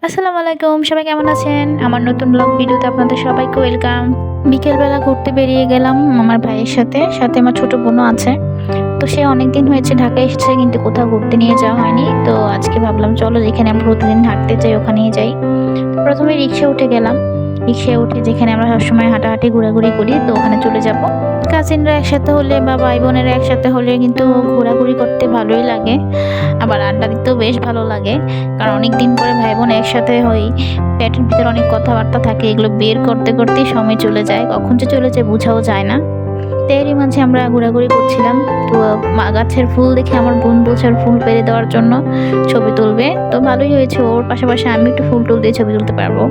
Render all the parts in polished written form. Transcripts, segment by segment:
আসসালামু আলাইকুম, সবাই কেমন আছেন? আমার নতুন ব্লগ ভিডিওতে আপনাদের সবাইকে ওয়েলকাম। বিকেলবেলা ঘুরতে বেরিয়ে গেলাম আমার ভাইয়ের সাথে, সাথে আমার ছোট বোনও আছে। তো সে অনেকদিন হয়েছে ঢাকায় এসেছে কিন্তু কোথাও ঘুরতে নিয়ে যাওয়া হয়নি। তো আজকে ভাবলাম চলো যেখানে আমরা প্রতিদিন হাঁটতে যাই ওখানেই যাই। প্রথমে রিক্সায় উঠে গেলাম। রিক্সায় উঠে যেখানে আমরা সবসময় হাঁটাহাঁটি ঘোরাঘুরি করি তো ওখানে চলে যাব। কাজিনরা একসাথে হলে বা ভাই বোনেরা একসাথে হলে কিন্তু ঘোরাঘুরি করতে ভালোই লাগে। আবার আড্ডা দিতেও বেশ ভালো লাগে। কারণ অনেক দিন পরে ভাই বোন একসাথে হই। পেটের ভিতরে অনেক কথাবার্তা থাকে, এগুলো বের করতে করতেই সময় চলে যায়, কখন যে চলে যায় বোঝাও যায় না। তো এরই মাঝে আমরা ঘোরাঘুরি করছিলাম। তো গাছের ফুল দেখে আমার বোন বলছে আর ফুল পেরে দেওয়ার জন্য ছবি তুলবে। তো ভালোই হয়েছে, ওর পাশাপাশি আমি একটু ফুল টুল দিয়ে ছবি তুলতে পারবো।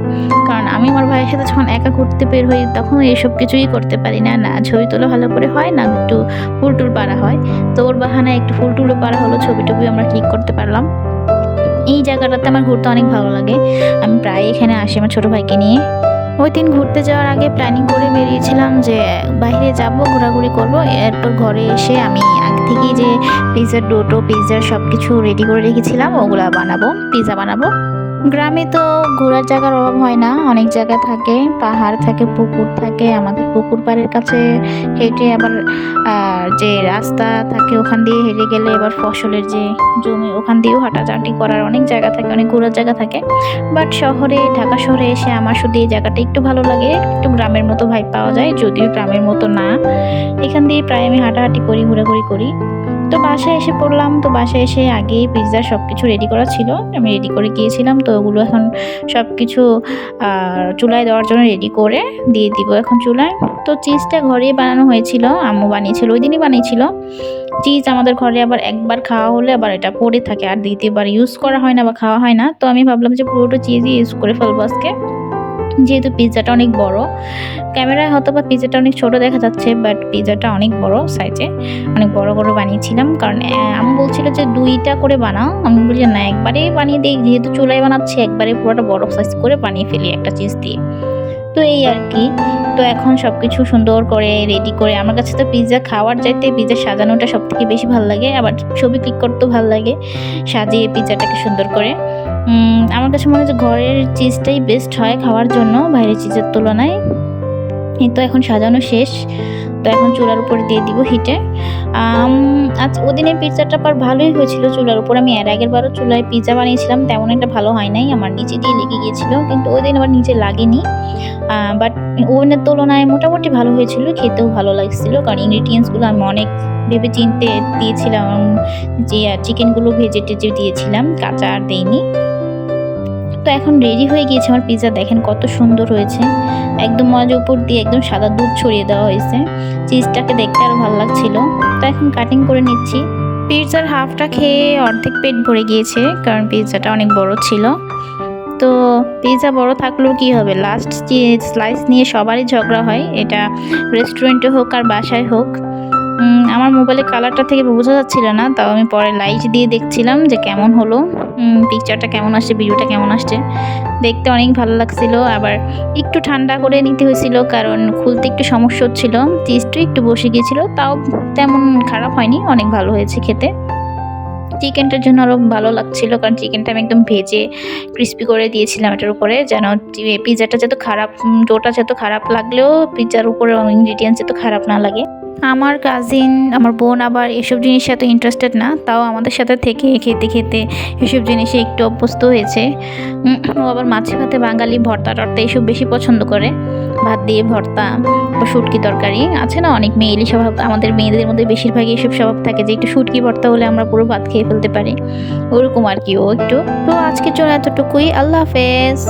কারণ আমি আমার ভাইয়ের সাথে যখন একা ঘুরতে বের হই তখন এইসব কিছুই করতে পারি না, না ছবি তোলা ভালো করে হয় না, একটু ফুল টুল পারা হয়। তো ওর বাহানায় একটু ফুল টুলও পারা হলো, ছবি টবি আমরা ক্লিক করতে পারলাম। এই জায়গাটাতে আমার ঘুরতে অনেক ভালো লাগে। আমি প্রায় এখানে আসি আমার ছোট ভাইকে নিয়ে। ওই দিন ঘুরতে যাওয়ার আগে প্ল্যানিং করে বেরিয়েছিলাম যে বাইরে যাব, ঘোরাঘুরি করব। এরপর ঘরে এসে আমি আগে থেকেই যে পিৎজার ডোটো, পিৎজার সব কিছু রেডি করে রেখেছিলাম, ওগুলা বানাবো, পিৎজা বানাবো। গ্রামে তো ঘোরার জায়গার অভাব হয় না, অনেক জায়গা থাকে, পাহাড় থাকে, পুকুর থাকে। আমাদের পুকুর পাড়ের কাছে হেঁটে আবার যে রাস্তা থাকে ওখান দিয়ে হেঁটে গেলে এবার ফসলের যে জমি ওখান দিয়েও হাঁটাচাটি করার অনেক জায়গা থাকে, অনেক ঘোরার জায়গা থাকে। বাট শহরে, ঢাকা শহরে এসে আমার শুধু এই জায়গাটা একটু ভালো লাগে, একটু গ্রামের মতো ভাইব পাওয়া যায়, যদিও গ্রামের মতো না। এখান দিয়ে প্রায় আমি হাঁটাহাঁটি করি, ঘোরাঘুরি করি। তো বাসায় এসে পড়লাম। তো বাসায় এসে আগেই পিৎজার সব কিছু রেডি করা ছিল, আমি রেডি করে গিয়েছিলাম। তো ওগুলো এখন সব কিছু চুলায় দেওয়ার জন্য রেডি করে দিয়ে দিব এখন চুলায়। তো চিজটা ঘরেই বানানো হয়েছিল, আম্মু বানিয়েছিল, ওই দিনই বানিয়েছিল। চিজ আমাদের ঘরে আবার একবার খাওয়া হলে আবার এটা পড়ে থাকে, আর দ্বিতীয়বার ইউজ করা হয় না বা খাওয়া হয় না। তো আমি ভাবলাম যে পুরোটা চিজই ইউজ করে ফেলবো আজকে, যেহেতু পিৎজাটা অনেক বড়। ক্যামেরায় হয়তো বা পিৎজাটা অনেক ছোট দেখা যাচ্ছে, বাট পিৎজাটা অনেক বড় সাইজে, অনেক বড় করে বানিয়েছিলাম। কারণ আমি বলছিল যে 2টা করে বানাও, আমি বলি না একবারেই বানিয়ে দিই, যেহেতু চুলায় বানাচ্ছি একবারে পুরোটা বড় সাইজ করে বানিয়ে ফেলি একটা চিজ দিয়ে। তো এই আর কি। তো এখন সব কিছু সুন্দর করে রেডি করে, আমার কাছে তো পিৎজা খাওয়ার চাইতে পিৎজা সাজানোটা সব থেকে বেশি ভালো লাগে, আবার ছবি ক্লিক করতেও ভালো লাগে সাজিয়ে পিৎজাটাকে সুন্দর করে। আমার কাছে মনে হয় যে ঘরের চিজটাই বেস্ট হয় খাওয়ার জন্য বাইরের চিজের তুলনায়। এই তো এখন সাজানো শেষ। তো এখন চুলার উপরে দিয়ে দিব হিটে। আচ্ছা, ওদিনের পিৎজাটা আবার ভালোই হয়েছিল চুলার উপর। আমি এর আগের বারও চুলায় পিৎজা বানিয়েছিলাম, তেমন একটা ভালো হয় নাই, আমার নিচে দিয়ে লেগে গিয়েছিল, কিন্তু ওই দিন আবার নিচে লাগেনি। বাট ওভেনের তুলনায় মোটামুটি ভালো হয়েছিল, খেতেও ভালো লাগছিল। কারণ ইনগ্রিডিয়েন্টসগুলো আমি অনেক ভেবে চিনতে দিয়েছিলাম, যে চিকেনগুলো ভেজে টেজে দিয়েছিলাম, কাঁচা আর দেইনি। তো এখন রেডি হয়ে গিয়েছে আমার পিৎজা, দেখেন কত সুন্দর হয়েছে, একদম মজা, উপর দিয়ে একদম সাদা দুধ ছড়িয়ে দেওয়া হয়েছে, চিজটাকে দেখতে আরও ভালো লাগছিল। তো এখন কাটিং করে নিচ্ছি। পিৎজার হাফটা খেয়ে অর্ধেক পেট ভরে গিয়েছে, কারণ পিৎজাটা অনেক বড় ছিল। তো পিৎজা বড় থাকলেও কি হবে, লাস্ট স্লাইস নিয়ে সবারই ঝগড়া হয়, এটা রেস্টুরেন্টে হোক আর বাসায় হোক। আমার মোবাইলের কালারটা থেকে বোঝা যাচ্ছিল না, তাও আমি পরে লাইট দিয়ে দেখছিলাম যে কেমন হলো, পিকচারটা কেমন আসছে, ভিডিওটা কেমন আসছে। দেখতে অনেক ভালো লাগছিল। আবার একটু ঠান্ডা করে নিতে হয়েছিল, কারণ খুলতে একটু সমস্যা হচ্ছিল, চিজটা একটু বসে গিয়েছিল। তাও তেমন খারাপ হয়নি, অনেক ভালো হয়েছে খেতে। চিকেনটার জন্য আরও ভালো লাগছিল, কারণ চিকেনটা আমি একদম ভেজে ক্রিস্পি করে দিয়েছিলাম এটার উপরে, যেন পিৎজাটা যত খারাপ, ডোটা যত খারাপ লাগলেও পিৎজার উপরে ইনগ্রিডিয়েন্টস যত খারাপ না লাগে। আমার কাজিন, আমার বোন আবার এসব জিনিসে এত ইন্টারেস্টেড না, তাও আমাদের সাথে থেকে খেতে খেতে এসব জিনিসে একটু অভ্যস্ত হয়েছে। ও আবার মাছে ভাতে বাঙালি, ভর্তা টর্তা এসব বেশি পছন্দ করে, ভাত দিয়ে ভর্তা বা শুটকি তরকারি আছে না, অনেক মেয়েলি স্বভাব, আমাদের মেয়েদের মধ্যে বেশিরভাগই এসব স্বভাব থাকে যে একটু শুটকি ভর্তা হলে আমরা পুরো ভাত খেয়ে ফেলতে পারি, ওরকম আর কি ও একটু। তো আজকের জন্য এতটুকুই, আল্লাহ হাফেজ।